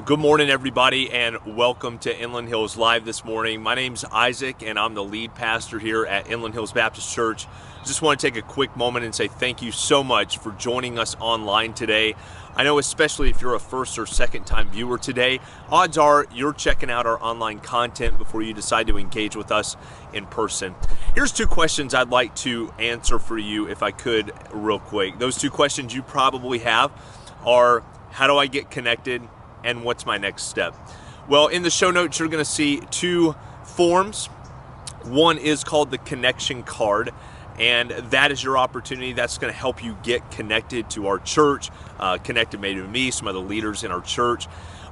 Good morning, everybody, and welcome to Inland Hills Live this morning. My name's Isaac, and I'm the lead pastor here at Inland Hills Baptist Church. Just want to take a quick moment and say thank you so much for joining us online today. I know especially if you're a first or second time viewer today, odds are you're checking out our online content before you decide to engage with us in person. Here's two questions I'd like to answer for you if I could real quick. Those two questions you probably have are, how do I get connected? And what's my next step? Well, in the show notes, you're going to see two forms. One is called the connection card, and that is your opportunity. That's going to help you get connected to our church, connected maybe to me, some of the leaders in our church,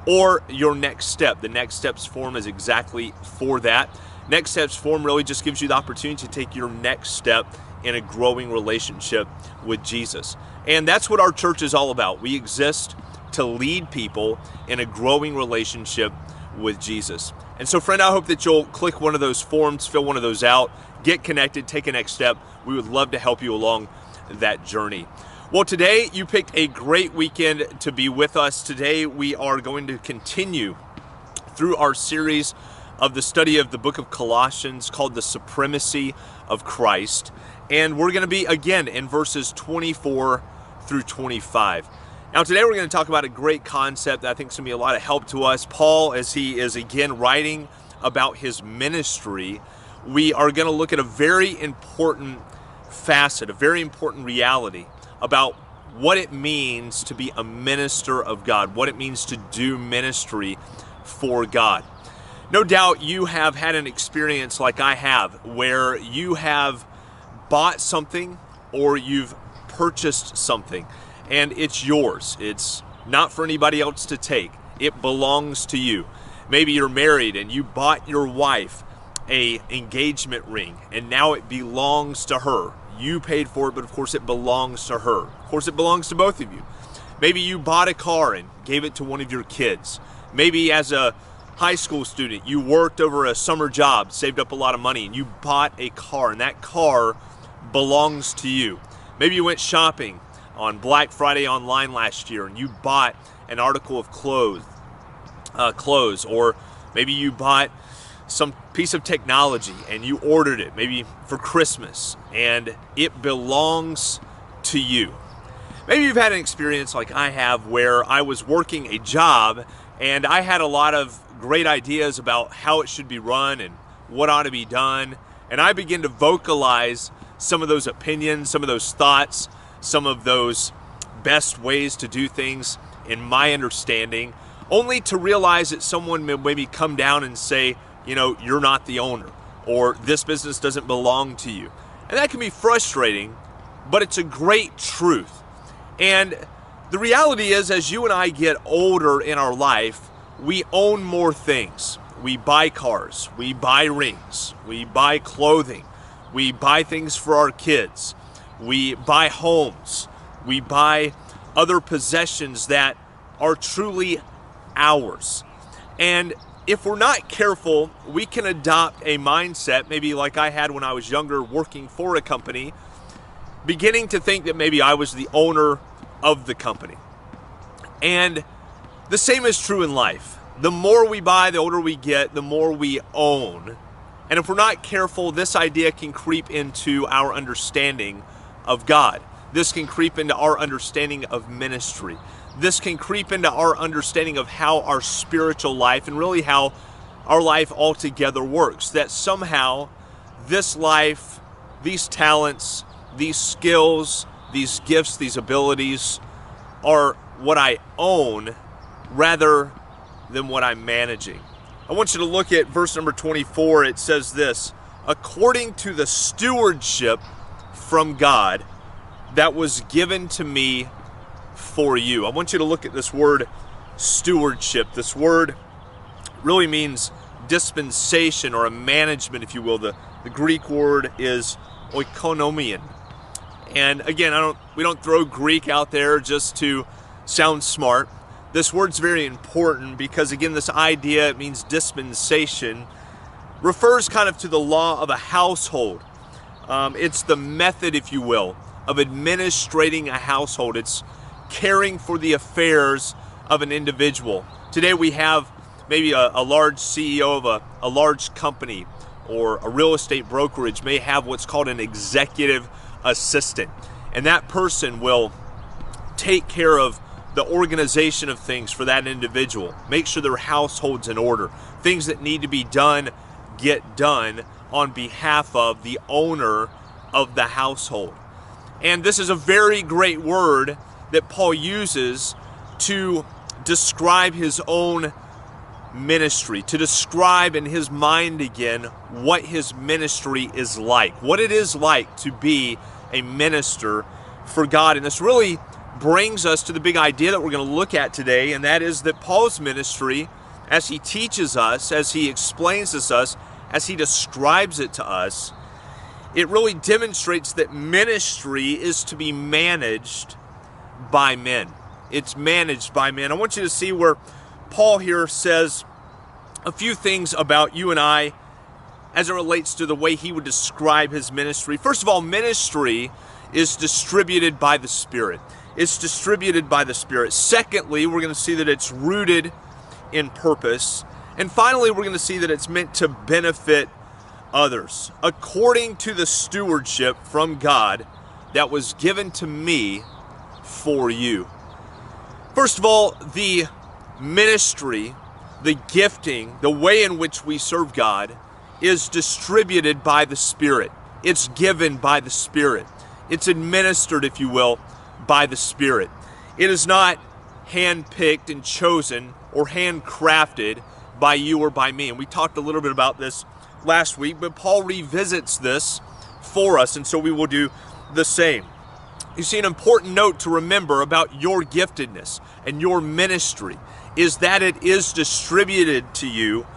or your next step. The next steps form is exactly for that. Next steps form really just gives you the opportunity to take your next step in a growing relationship with Jesus. And that's what our church is all about. We exist to lead people in a growing relationship with Jesus. And so, friend, I hope that you'll click one of those forms, fill one of those out, get connected, take a next step. We would love to help you along that journey. Well, today you picked a great weekend to be with us. Today we are going to continue through our series of the study of the book of Colossians called The Supremacy of Christ. And we're going to be, again, in verses 24 through 25. Now, today we're going to talk about a great concept that I think is going to be a lot of help to us. Paul, as he is again writing about his ministry, we are going to look at a very important facet, a very important reality about what it means to be a minister of God, what it means to do ministry for God. No doubt you have had an experience like I have where you have bought something or you've purchased something, and it's yours. It's not for anybody else to take. It belongs to you. Maybe you're married and you bought your wife an engagement ring, and now it belongs to her. You paid for it, but of course it belongs to her. Of course it belongs to both of you. Maybe you bought a car and gave it to one of your kids. Maybe as a high school student, you worked over a summer job, saved up a lot of money, and you bought a car, and that car belongs to you. Maybe you went shopping on Black Friday online last year and you bought an article of clothes, or maybe you bought some piece of technology and you ordered it maybe for Christmas and it belongs to you. Maybe you've had an experience like I have where I was working a job and I had a lot of great ideas about how it should be run and what ought to be done, and I began to vocalize some of those opinions, some of those thoughts, some of those best ways to do things in my understanding, only to realize that someone may maybe come down and say, you know, you're not the owner, or this business doesn't belong to you. And that can be frustrating, but it's a great truth. And the reality is, as you and I get older in our life, we own more things. We buy cars, we buy rings, we buy clothing, we buy things for our kids. We buy homes, we buy other possessions that are truly ours. And if we're not careful, we can adopt a mindset, maybe like I had when I was younger working for a company, beginning to think that maybe I was the owner of the company. And the same is true in life. The more we buy, the older we get, the more we own. And if we're not careful, this idea can creep into our understanding of God. This can creep into our understanding of ministry. This can creep into our understanding of how our spiritual life and really how our life altogether works. That somehow this life, these talents, these skills, these gifts, these abilities are what I own rather than what I'm managing. I want you to look at verse number 24. It says this: according to the stewardship from God that was given to me for you. I want you to look at this word stewardship. This word really means dispensation or a management, if you will. The Greek word is oikonomian. And again, we don't throw Greek out there just to sound smart. This word's very important because, again, this idea, it means dispensation, refers kind of to the law of a household. It's the method, if you will, of administrating a household. It's caring for the affairs of an individual. Today we have maybe a large CEO of a large company or a real estate brokerage may have what's called an executive assistant. And that person will take care of the organization of things for that individual, make sure their household's in order. Things that need to be done get done on behalf of the owner of the household. And this is a very great word that Paul uses to describe his own ministry, to describe in his mind again what his ministry is like, what it is like to be a minister for God. And this really brings us to the big idea that we're going to look at today, and that is that Paul's ministry, as he teaches us, as he explains this to us, as he describes it to us, it really demonstrates that ministry is to be managed by men. It's managed by men. I want you to see where Paul here says a few things about you and I as it relates to the way he would describe his ministry. First of all, ministry is distributed by the Spirit. It's distributed by the Spirit. Secondly, we're going to see that it's rooted in purpose. And finally, we're going to see that it's meant to benefit others according to the stewardship from God that was given to me for you. First of all, the ministry, the gifting, the way in which we serve God is distributed by the Spirit. It's given by the Spirit. It's administered, if you will, by the Spirit. It is not handpicked and chosen or handcrafted by you or by me. And we talked a little bit about this last week, but Paul revisits this for us, and so we will do the same. You see, an important note to remember about your giftedness and your ministry is that it is distributed to you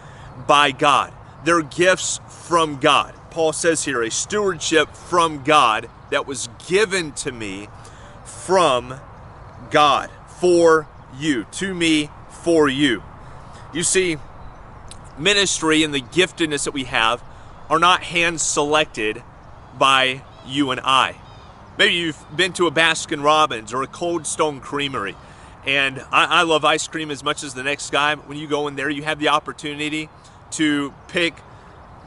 by God. They're gifts from God. Paul says here, a stewardship from God that was given to me from God for you, to me for you. You see, ministry and the giftedness that we have are not hand-selected by you and I. Maybe you've been to a Baskin Robbins or a Cold Stone Creamery, and I love ice cream as much as the next guy. When you go in there, you have the opportunity to pick,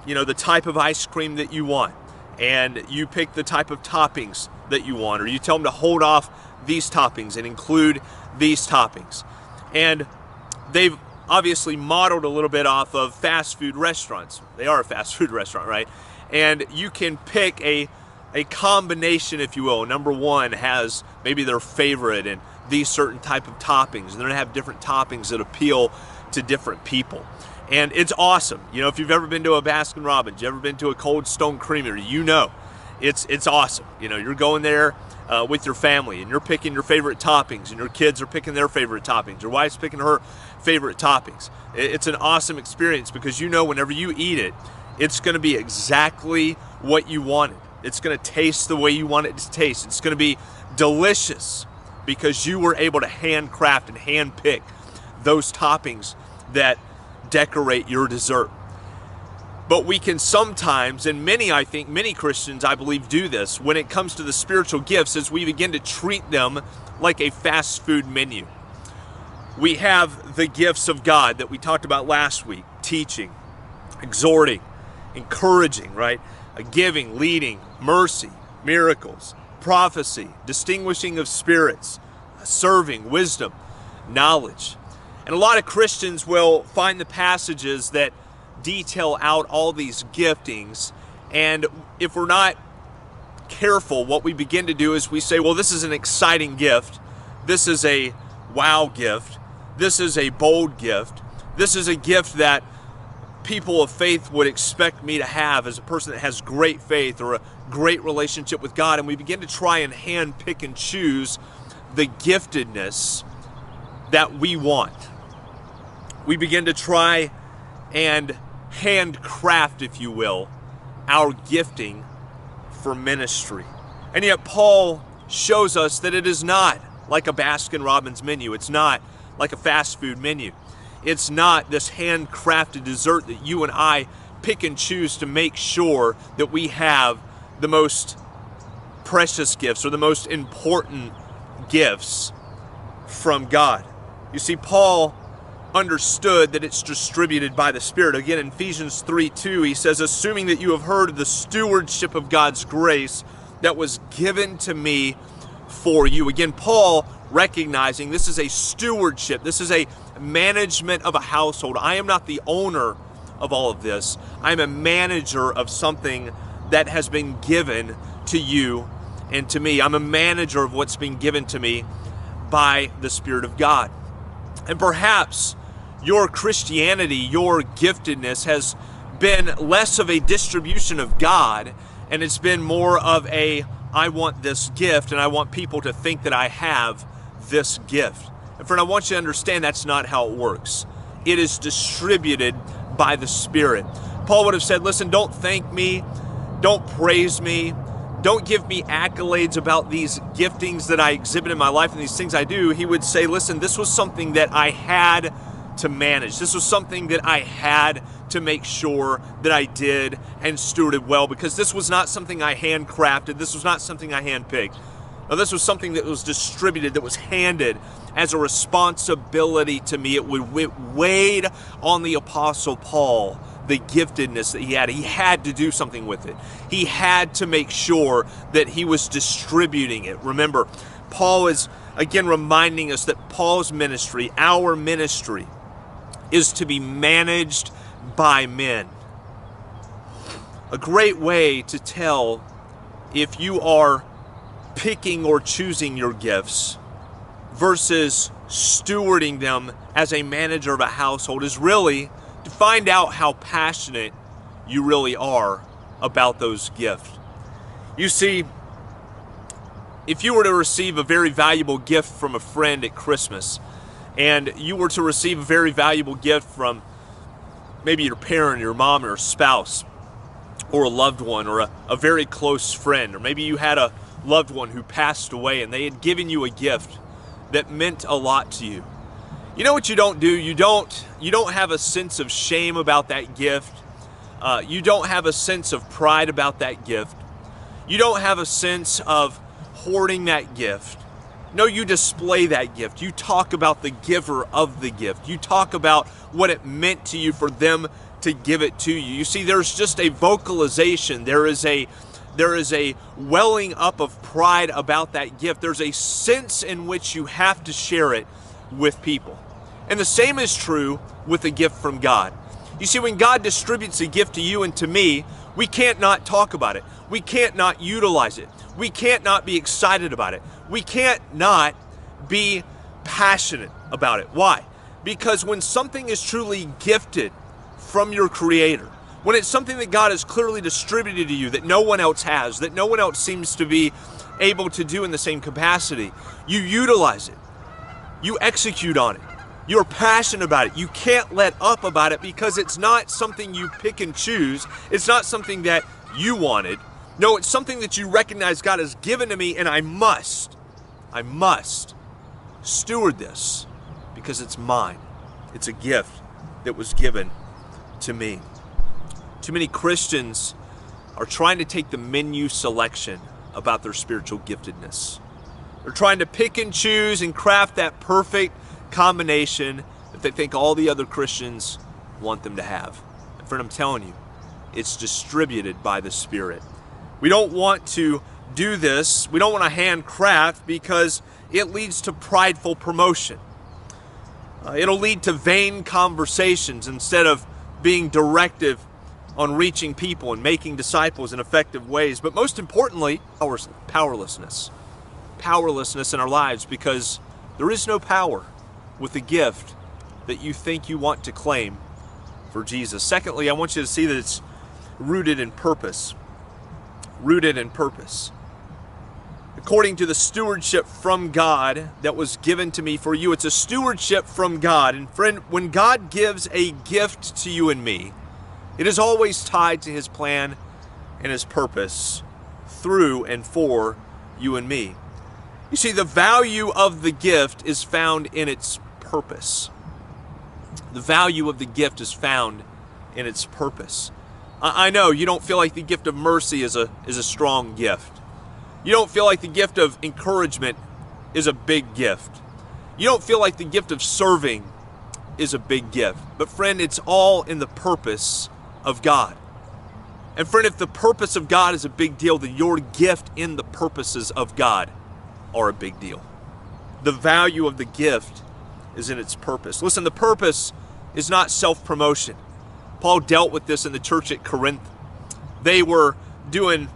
the type of ice cream that you want, and you pick the type of toppings that you want, or you tell them to hold off these toppings and include these toppings. And they've obviously modeled a little bit off of fast food restaurants. They are a fast food restaurant, right? And you can pick a combination, if you will. Number one has maybe their favorite and these certain type of toppings. And they're gonna have different toppings that appeal to different people. And it's awesome. If you've ever been to a Baskin Robbins, you've ever been to a Cold Stone Creamery, it's awesome. You're going there with your family and you're picking your favorite toppings, and your kids are picking their favorite toppings. Your wife's picking her favorite toppings. It's an awesome experience because whenever you eat it, it's going to be exactly what you wanted. It's going to taste the way you want it to taste. It's going to be delicious because you were able to handcraft and handpick those toppings that decorate your dessert. But we can sometimes, and many Christians, I believe, do this when it comes to the spiritual gifts, as we begin to treat them like a fast food menu. We have the gifts of God that we talked about last week: teaching, exhorting, encouraging, right? Giving, leading, mercy, miracles, prophecy, distinguishing of spirits, serving, wisdom, knowledge. And a lot of Christians will find the passages that detail out all these giftings, and if we're not careful, what we begin to do is we say, well, this is an exciting gift, this is a wow gift, this is a bold gift, this is a gift that people of faith would expect me to have as a person that has great faith or a great relationship with God. And we begin to try and hand pick and choose the giftedness that we want. We begin to try and handcraft, if you will, our gifting for ministry. And yet Paul shows us that it is not like a Baskin Robbins menu. It's not like a fast food menu. It's not this handcrafted dessert that you and I pick and choose to make sure that we have the most precious gifts or the most important gifts from God. You see, Paul understood that it's distributed by the Spirit. Again, in Ephesians 3:2, he says, assuming that you have heard of the stewardship of God's grace that was given to me for you. Again, Paul recognizing this is a stewardship. This is a management of a household. I am not the owner of all of this. I am a manager of something that has been given to you and to me. I'm a manager of what's been given to me by the Spirit of God. And perhaps your Christianity, your giftedness has been less of a distribution of God, and it's been more of a, I want this gift, and I want people to think that I have this gift. And friend, I want you to understand that's not how it works. It is distributed by the Spirit. Paul would have said, listen, don't thank me, don't praise me, don't give me accolades about these giftings that I exhibit in my life and these things I do. He would say, listen, this was something that I had to manage. This was something that I had to make sure that I did and stewarded well, because this was not something I handcrafted. This was not something I handpicked. Now, this was something that was distributed, that was handed as a responsibility to me. It weighed on the Apostle Paul, the giftedness that he had. He had to do something with it. He had to make sure that he was distributing it. Remember, Paul is again reminding us that Paul's ministry, our ministry, is to be managed by men. A great way to tell if you are picking or choosing your gifts versus stewarding them as a manager of a household is really to find out how passionate you really are about those gifts. You see, if you were to receive a very valuable gift from a friend at Christmas, and you were to receive a very valuable gift from maybe your parent, your mom, or spouse, or a loved one, or a very close friend, or maybe you had a loved one who passed away and they had given you a gift that meant a lot to you. You know what you don't do? You don't have a sense of shame about that gift. You don't have a sense of pride about that gift. You don't have a sense of hoarding that gift. No, you display that gift. You talk about the giver of the gift. You talk about what it meant to you for them to give it to you. You see, there's just a vocalization. There is a welling up of pride about that gift. There's a sense in which you have to share it with people. And the same is true with a gift from God. You see, when God distributes a gift to you and to me, we can't not talk about it. We can't not utilize it. We can't not be excited about it. We can't not be passionate about it. Why? Because when something is truly gifted from your Creator, when it's something that God has clearly distributed to you that no one else has, that no one else seems to be able to do in the same capacity, you utilize it. You execute on it. You're passionate about it. You can't let up about it because it's not something you pick and choose. It's not something that you wanted. No, it's something that you recognize God has given to me, and I must steward this because it's mine. It's a gift that was given to me. Too many Christians are trying to take the menu selection about their spiritual giftedness. They're trying to pick and choose and craft that perfect combination that they think all the other Christians want them to have. And friend, I'm telling you, it's distributed by the Spirit. We don't want to do this. We don't want to handcraft because it leads to prideful promotion. It'll lead to vain conversations instead of being directive on reaching people and making disciples in effective ways. But most importantly, powerlessness. Powerlessness in our lives because there is no power with the gift that you think you want to claim for Jesus. Secondly, I want you to see that it's rooted in purpose. Rooted in purpose. According to the stewardship from God that was given to me for you, it's a stewardship from God. And friend, when God gives a gift to you and me, it is always tied to His plan and His purpose through and for you and me. You see, the value of the gift is found in its purpose. The value of the gift is found in its purpose. I know you don't feel like the gift of mercy is a strong gift. You don't feel like the gift of encouragement is a big gift. You don't feel like the gift of serving is a big gift. But friend, it's all in the purpose of God. And friend, if the purpose of God is a big deal, then your gift in the purposes of God are a big deal. The value of the gift is in its purpose. Listen, the purpose is not self-promotion. Paul dealt with this in the church at Corinth. They were doing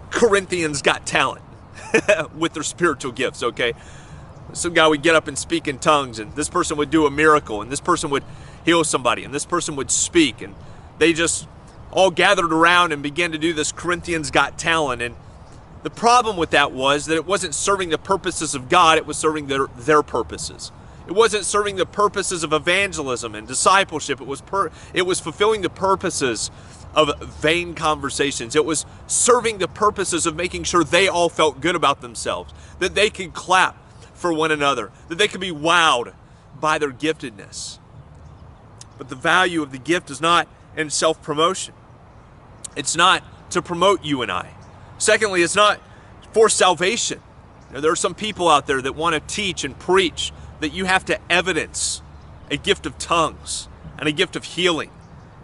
Corinthians Got Talent with their spiritual gifts, okay? Some guy would get up and speak in tongues, and this person would do a miracle, and this person would heal somebody, and this person would speak, and they just all gathered around and began to do this Corinthians Got Talent. And the problem with that was that it wasn't serving the purposes of God, it was serving their purposes. It wasn't serving the purposes of evangelism and discipleship. It was fulfilling the purposes of vain conversations. It was serving the purposes of making sure they all felt good about themselves, that they could clap for one another, that they could be wowed by their giftedness. But the value of the gift is not in self-promotion. It's not to promote you and I. Secondly, it's not for salvation. There are some people out there that want to teach and preach that you have to evidence a gift of tongues and a gift of healing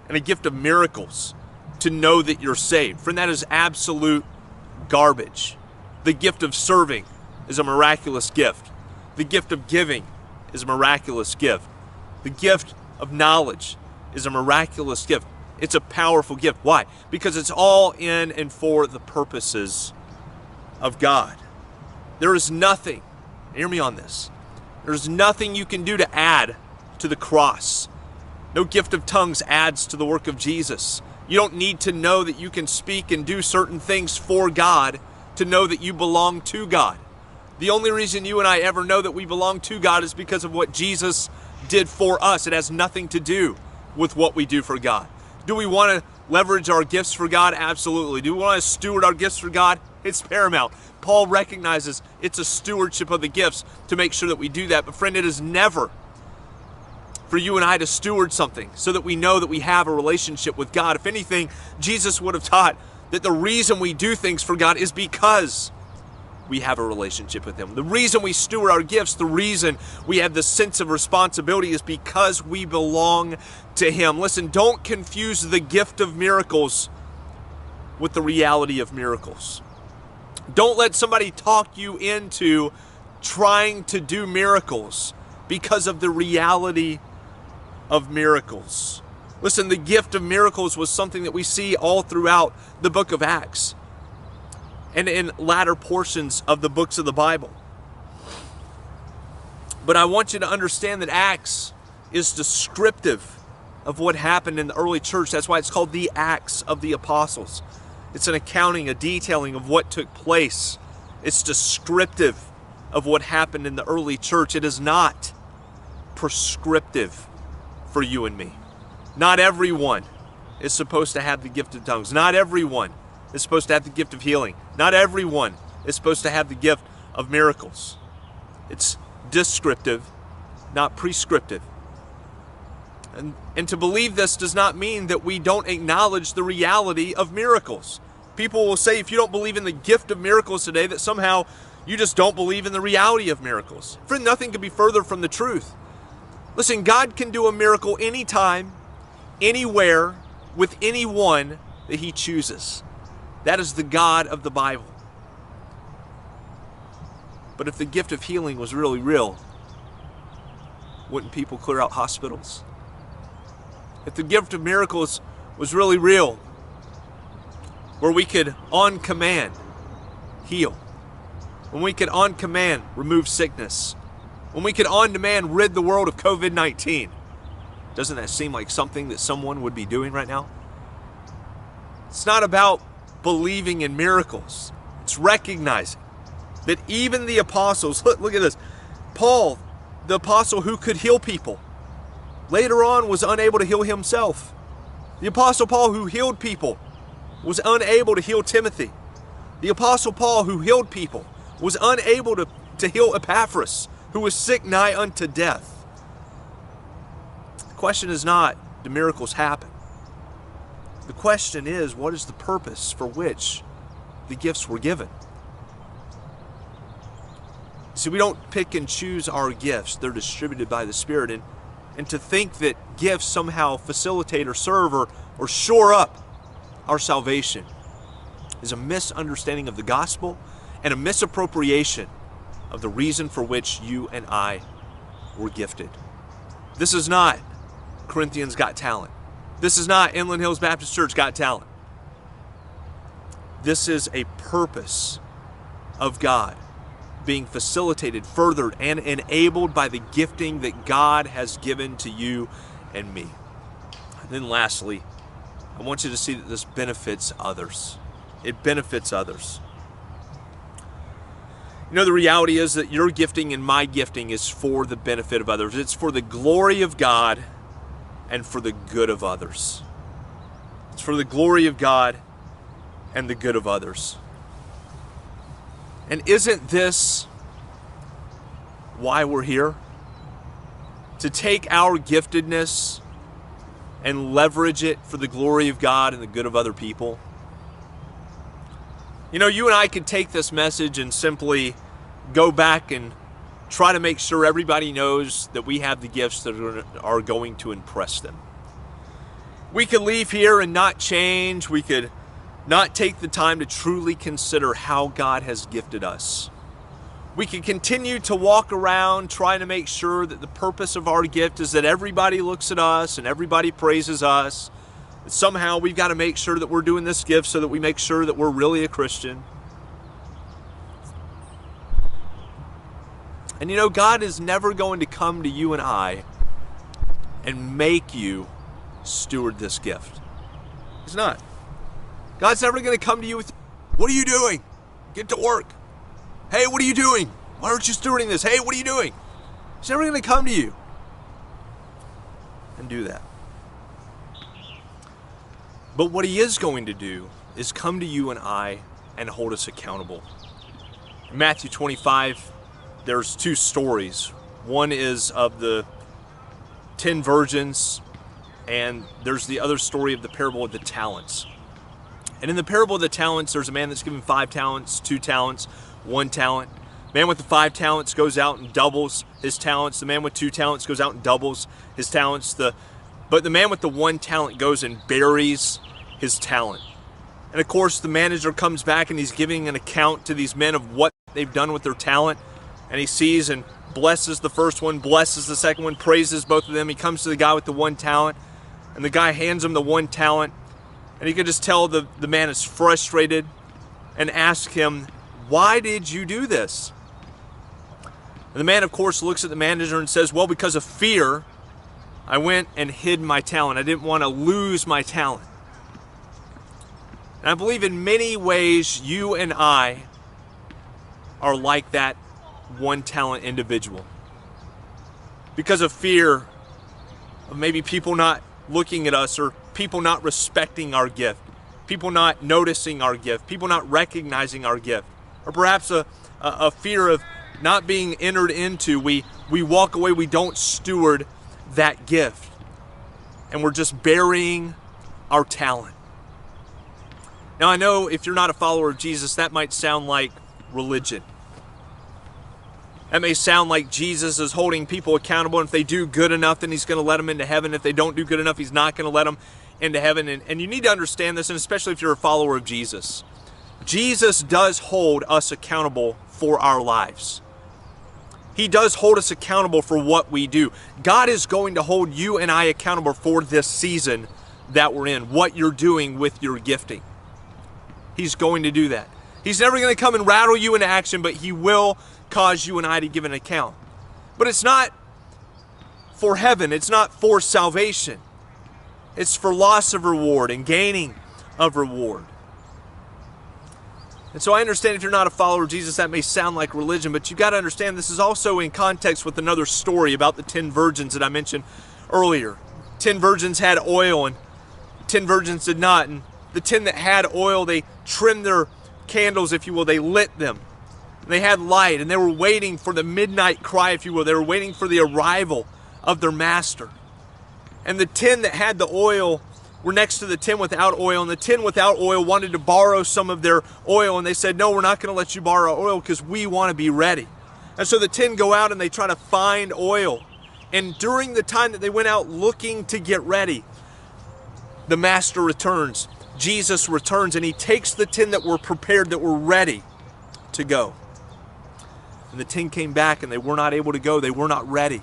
and a gift of miracles to know that you're saved. Friend, that is absolute garbage. The gift of serving is a miraculous gift. The gift of giving is a miraculous gift. The gift of knowledge is a miraculous gift. It's a powerful gift. Why? Because it's all in and for the purposes of God. There is nothing, hear me on this, there's nothing you can do to add to the cross. No gift of tongues adds to the work of Jesus. You don't need to know that you can speak and do certain things for God to know that you belong to God. The only reason you and I ever know that we belong to God is because of what Jesus did for us. It has nothing to do with what we do for God. Do we want to leverage our gifts for God? Absolutely. Do we want to steward our gifts for God? It's paramount. Paul recognizes it's a stewardship of the gifts to make sure that we do that. But friend, it is never for you and I to steward something so that we know that we have a relationship with God. If anything, Jesus would have taught that the reason we do things for God is because we have a relationship with Him. The reason we steward our gifts, the reason we have the sense of responsibility is because we belong to Him. Listen, don't confuse the gift of miracles with the reality of miracles. Don't let somebody talk you into trying to do miracles because of the reality of miracles. Listen, the gift of miracles was something that we see all throughout the book of Acts and in latter portions of the books of the Bible. But I want you to understand that Acts is descriptive of what happened in the early church. That's why it's called the Acts of the Apostles. It's an accounting, a detailing of what took place. It's descriptive of what happened in the early church. It is not prescriptive for you and me. Not everyone is supposed to have the gift of tongues. Not everyone is supposed to have the gift of healing. Not everyone is supposed to have the gift of miracles. It's descriptive, not prescriptive. And to believe this does not mean that we don't acknowledge the reality of miracles. People will say if you don't believe in the gift of miracles today, that somehow you just don't believe in the reality of miracles. Friend, nothing could be further from the truth. Listen, God can do a miracle anytime, anywhere, with anyone that He chooses. That is the God of the Bible. But if the gift of healing was really real, wouldn't people clear out hospitals? If the gift of miracles was really real, where we could on command heal, when we could on command remove sickness, when we could on demand rid the world of COVID-19, doesn't that seem like something that someone would be doing right now? It's not about believing in miracles. It's recognizing that even the apostles, look at this. Paul, the apostle who could heal people, later on was unable to heal himself. The apostle Paul who healed people was unable to heal Timothy. The apostle Paul who healed people was unable to heal Epaphras, who was sick nigh unto death. The question is not, do miracles happen? The question is, what is the purpose for which the gifts were given? See, we don't pick and choose our gifts. They're distributed by the Spirit. And And to think that gifts somehow facilitate or serve or shore up our salvation is a misunderstanding of the gospel and a misappropriation of the reason for which you and I were gifted. This is not Corinthians Got Talent. This is not Inland Hills Baptist Church Got Talent. This is a purpose of God being facilitated, furthered, and enabled by the gifting that God has given to you and me. And then lastly, I want you to see that this benefits others. It benefits others. You know, the reality is that your gifting and my gifting is for the benefit of others. It's for the glory of God and for the good of others. It's for the glory of God and the good of others. And isn't this why we're here? To take our giftedness and leverage it for the glory of God and the good of other people. You know, you and I could take this message and simply go back and try to make sure everybody knows that we have the gifts that are going to impress them. We could leave here and not change. We could not take the time to truly consider how God has gifted us. We can continue to walk around trying to make sure that the purpose of our gift is that everybody looks at us and everybody praises us. And somehow we've got to make sure that we're doing this gift so that we make sure that we're really a Christian. And you know, God is never going to come to you and I and make you steward this gift. He's not. God's never going to come to you with, what are you doing? Get to work. Hey, what are you doing? Why aren't you stewarding this? Hey, what are you doing? He's never going to come to you and do that. But what he is going to do is come to you and I and hold us accountable. In Matthew 25, there's two stories. One is of the 10 virgins, and there's the other story of the parable of the talents. And in the parable of the talents, there's a man that's given 5 talents, 2 talents, 1 talent. The man with the 5 talents goes out and doubles his talents. The man with 2 talents goes out and doubles his talents. But the man with the 1 talent goes and buries his talent. And of course, the manager comes back and he's giving an account to these men of what they've done with their talent. And he sees and blesses the first one, blesses the second one, praises both of them. He comes to the guy with the 1 talent, and the guy hands him the 1 talent. And you can just tell the man is frustrated and asks him, why did you do this? And the man, of course, looks at the manager and says, well, because of fear, I went and hid my talent. I didn't want to lose my talent. And I believe in many ways you and I are like that 1 talent individual. Because of fear of maybe people not looking at us, or people not respecting our gift, people not noticing our gift, people not recognizing our gift, or perhaps a fear of not being entered into. We walk away, we don't steward that gift, and we're just burying our talent. Now, I know if you're not a follower of Jesus, that might sound like religion. That may sound like Jesus is holding people accountable, and if they do good enough, then he's going to let them into heaven. If they don't do good enough, he's not going to let them into heaven. And you need to understand this, and especially if you're a follower of Jesus. Jesus does hold us accountable for our lives. He does hold us accountable for what we do. God is going to hold you and I accountable for this season that we're in, what you're doing with your gifting. He's going to do that. He's never going to come and rattle you into action, but he will cause you and I to give an account. But it's not for heaven. It's not for salvation. It's for loss of reward and gaining of reward. And so I understand if you're not a follower of Jesus, that may sound like religion, but you've got to understand this is also in context with another story about the 10 virgins that I mentioned earlier. 10 virgins had oil and 10 virgins did not. And the 10 that had oil, they trimmed their candles, if you will. They lit them. And they had light, and they were waiting for the midnight cry, if you will. They were waiting for the arrival of their master. And the 10 that had the oil were next to the 10 without oil, and the 10 without oil wanted to borrow some of their oil, and they said, no, we're not going to let you borrow oil because we want to be ready. And so the 10 go out and they try to find oil And during the time that they went out looking to get ready, the master returns. Jesus returns, and he takes the 10 that were prepared, that were ready to go. And the 10 came back and they were not able to go. They were not ready.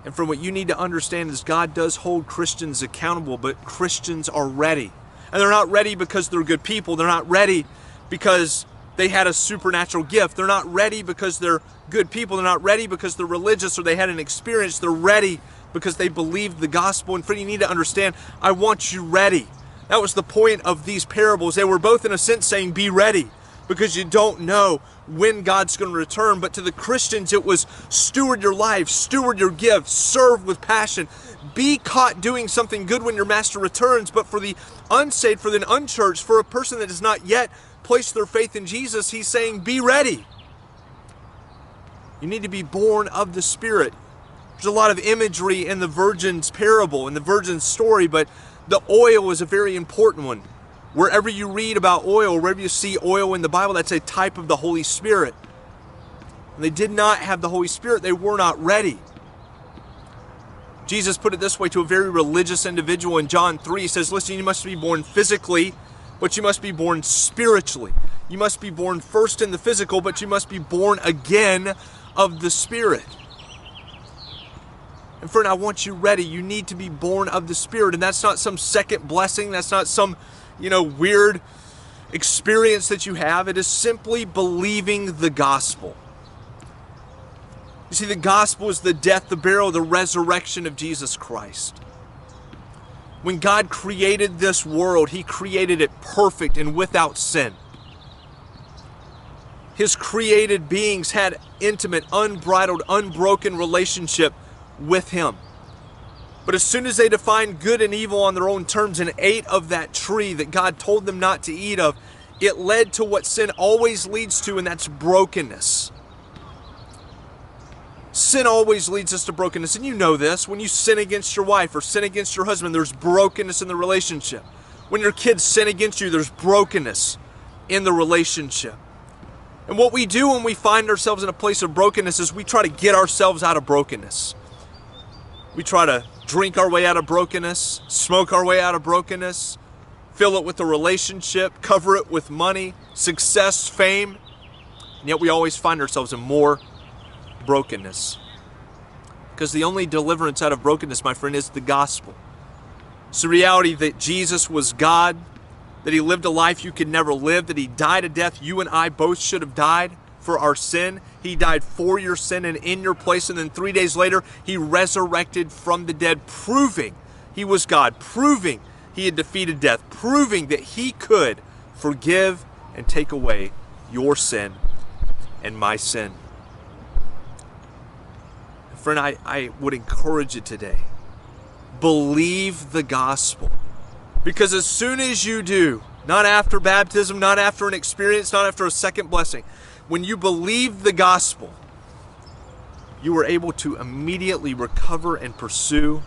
And from what you need to understand is God does hold Christians accountable, but Christians are ready. And they're not ready because they're good people. They're not ready because they had a supernatural gift. They're not ready because they're good people. They're not ready because they're religious or they had an experience. They're ready because they believed the gospel. And friend, you need to understand, I want you ready. That was the point of these parables. They were both in a sense saying, be ready, because you don't know when God's going to return. But to the Christians, it was steward your life, steward your gift, serve with passion, be caught doing something good when your master returns. But for the unsaved, for the unchurched, for a person that has not yet placed their faith in Jesus, he's saying, be ready. You need to be born of the Spirit. There's a lot of imagery in the virgin's parable, in the virgin's story, but the oil is a very important one. Wherever you read about oil, wherever you see oil in the Bible, that's a type of the Holy Spirit. And they did not have the Holy Spirit. They were not ready. Jesus put it this way to a very religious individual in John 3. He says, listen, you must be born physically, but you must be born spiritually. You must be born first in the physical, but you must be born again of the Spirit. And friend, I want you ready. You need to be born of the Spirit. And that's not some second blessing. That's not some weird experience that you have. It is simply believing the gospel. You see, the gospel is the death, the burial, the resurrection of Jesus Christ. When God created this world, He created it perfect and without sin. His created beings had intimate, unbridled, unbroken relationship with Him. But as soon as they defined good and evil on their own terms and ate of that tree that God told them not to eat of, it led to what sin always leads to, and that's brokenness. Sin always leads us to brokenness, and you know this. When you sin against your wife or sin against your husband, there's brokenness in the relationship. When your kids sin against you, there's brokenness in the relationship. And what we do when we find ourselves in a place of brokenness is we try to get ourselves out of brokenness. We try to drink our way out of brokenness, smoke our way out of brokenness, fill it with a relationship, cover it with money, success, fame, and yet we always find ourselves in more brokenness. Because the only deliverance out of brokenness, my friend, is the gospel. It's the reality that Jesus was God, that He lived a life you could never live, that He died a death you and I both should have died for our sin. He died for your sin and in your place, and then 3 days later, He resurrected from the dead, proving He was God, proving He had defeated death, proving that He could forgive and take away your sin and my sin. Friend, I would encourage you today, believe the gospel. Because as soon as you do, not after baptism, not after an experience, not after a second blessing, when you believe the gospel, you are able to immediately recover and pursue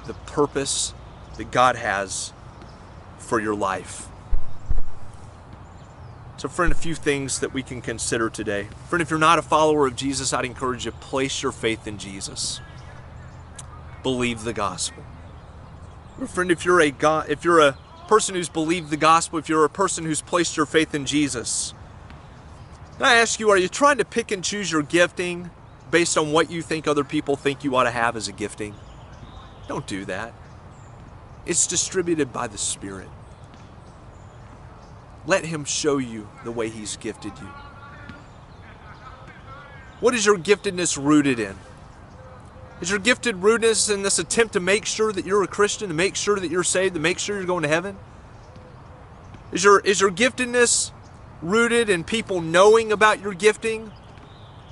the purpose that God has for your life. So friend, a few things that we can consider today. Friend, if you're not a follower of Jesus, I'd encourage you, place your faith in Jesus. Believe the gospel. Friend, if you're a person who's believed the gospel, if you're a person who's placed your faith in Jesus, I ask you, are you trying to pick and choose your gifting based on what you think other people think you ought to have as a gifting? Don't do that. It's distributed by the Spirit. Let Him show you the way He's gifted you. What is your giftedness rooted in? Is your gifted rootedness in this attempt to make sure that you're a Christian, to make sure that you're saved, to make sure you're going to heaven? Is your giftedness rooted in people knowing about your gifting,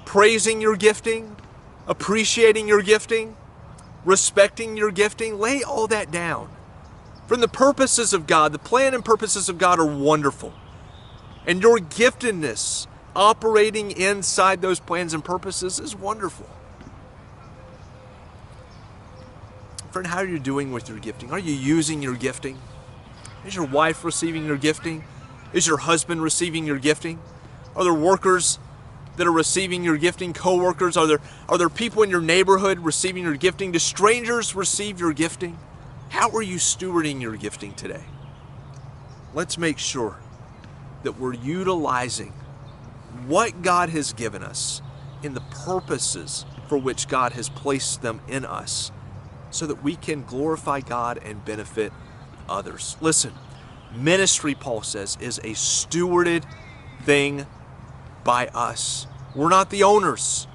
praising your gifting, appreciating your gifting, respecting your gifting? Lay all that down. From the purposes of God, the plan and purposes of God are wonderful. And your giftedness operating inside those plans and purposes is wonderful. Friend, how are you doing with your gifting? Are you using your gifting? Is your wife receiving your gifting? Is your husband receiving your gifting? Are there workers that are receiving your gifting? Coworkers? Are there people in your neighborhood receiving your gifting? Do strangers receive your gifting? How are you stewarding your gifting today? Let's make sure that we're utilizing what God has given us in the purposes for which God has placed them in us, so that we can glorify God and benefit others. Listen, ministry, Paul says, is a stewarded thing by us. We're not the owners,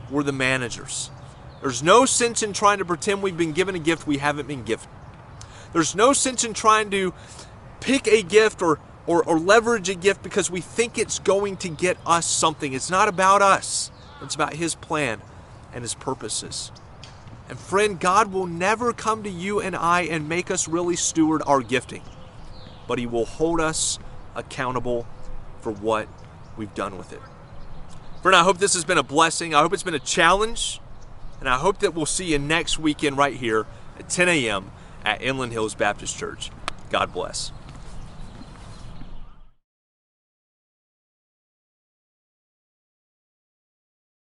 we're the managers. There's no sense in trying to pretend we've been given a gift we haven't been given. There's no sense in trying to pick a gift or leverage a gift because we think it's going to get us something. It's not about us. It's about His plan and His purposes. And friend, God will never come to you and I and make us really steward our gifting, but He will hold us accountable for what we've done with it. Friend, I hope this has been a blessing. I hope it's been a challenge. And I hope that we'll see you next weekend right here at 10 a.m. at Inland Hills Baptist Church. God bless.